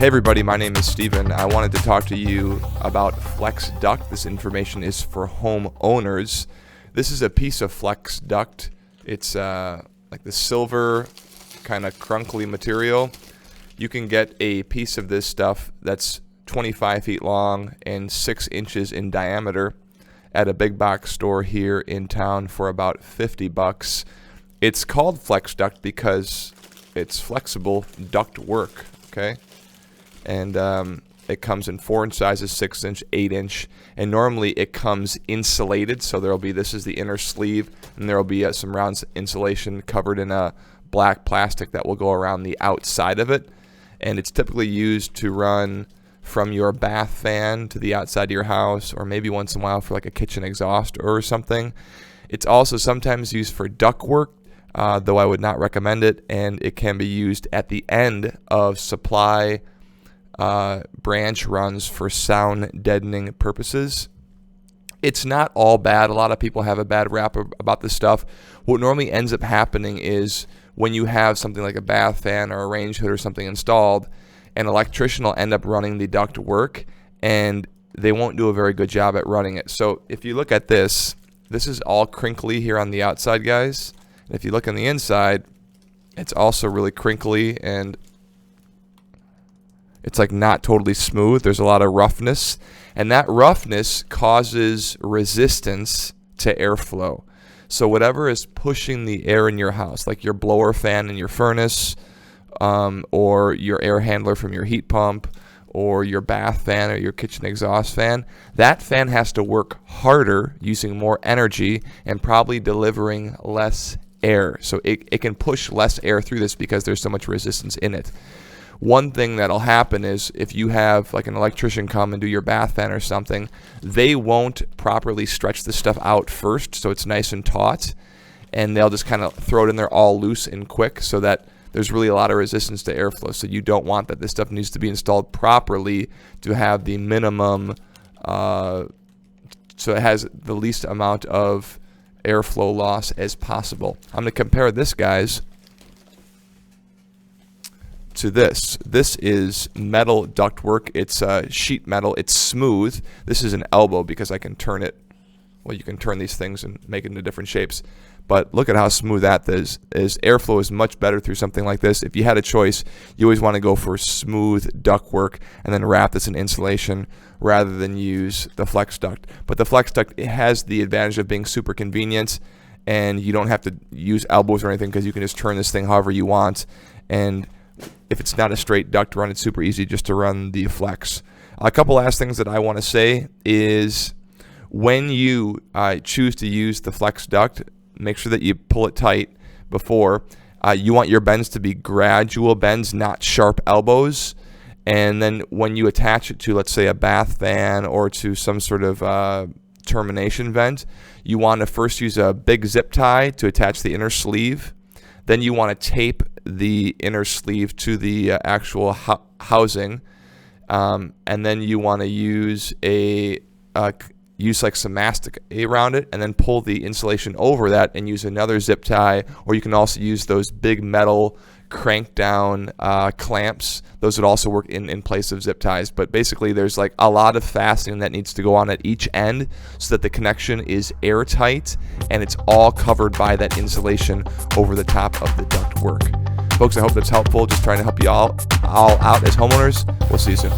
Hey everybody, my name is Steven. I wanted to talk to you about Flex Duct. This information is for homeowners. This is a piece of Flex Duct. It's like the silver kind of crunkly material. You can get a piece of this stuff that's 25 feet long and 6 inches in diameter at a big box store here in town for about $50. It's called Flex Duct because it's flexible duct work, okay? And it comes in 4-inch sizes, 6-inch, 8-inch, and normally it comes insulated. So there'll be, this is the inner sleeve, and there'll be some round insulation covered in a black plastic that will go around the outside of it. And it's typically used to run from your bath fan to the outside of your house, or maybe once in a while for like a kitchen exhaust or something. It's also sometimes used for duct work, though I would not recommend it, and it can be used at the end of supply branch runs for sound deadening purposes. It's not all bad. A lot of people have a bad rap about this stuff. What normally ends up happening is when you have something like a bath fan or a range hood or something installed, an electrician will end up running the duct work and they won't do a very good job at running it. So if you look at this, this is all crinkly here on the outside, guys. And if you look on the inside, it's also really crinkly and it's like not totally smooth. There's a lot of roughness, and that roughness causes resistance to airflow. So whatever is pushing the air in your house, like your blower fan in your furnace, or your air handler from your heat pump, or your bath fan or your kitchen exhaust fan, that fan has to work harder, using more energy and probably delivering less air. So it can push less air through this because there's so much resistance in it. One thing that'll happen is if you have like an electrician come and do your bath fan or something, they won't properly stretch the stuff out first so it's nice and taut, and they'll just kind of throw it in there all loose and quick so that there's really a lot of resistance to airflow. So you don't want that. This stuff needs to be installed properly to have the minimum, so it has the least amount of airflow loss as possible. I'm going to compare this, guys, to this. This is metal ductwork. It's sheet metal. It's smooth. This is an elbow because I can turn it. Well, you can turn these things and make it into different shapes. But look at how smooth that is. Airflow is much better through something like this. If you had a choice, you always want to go for smooth ductwork and then wrap this in insulation rather than use the Flex Duct. But the Flex Duct, it has the advantage of being super convenient, and you don't have to use elbows or anything because you can just turn this thing however you want. And if it's not a straight duct run, it's super easy just to run the Flex. A couple last things that I want to say is when you choose to use the Flex Duct, make sure that you pull it tight before. You want your bends to be gradual bends, not sharp elbows. And then when you attach it to, let's say, a bath fan or to some sort of termination vent, you want to first use a big zip tie to attach the inner sleeve. Then you want to tape the inner sleeve to the actual housing, and then you want to use like some mastic around it, and then pull the insulation over that and use another zip tie. Or you can also use those big metal crank down clamps. Those would also work in place of zip ties. But basically there's like a lot of fastening that needs to go on at each end so that the connection is airtight and it's all covered by that insulation over the top of the duct work. Folks, I hope that's helpful. Just trying to help you all out as homeowners. We'll see you soon.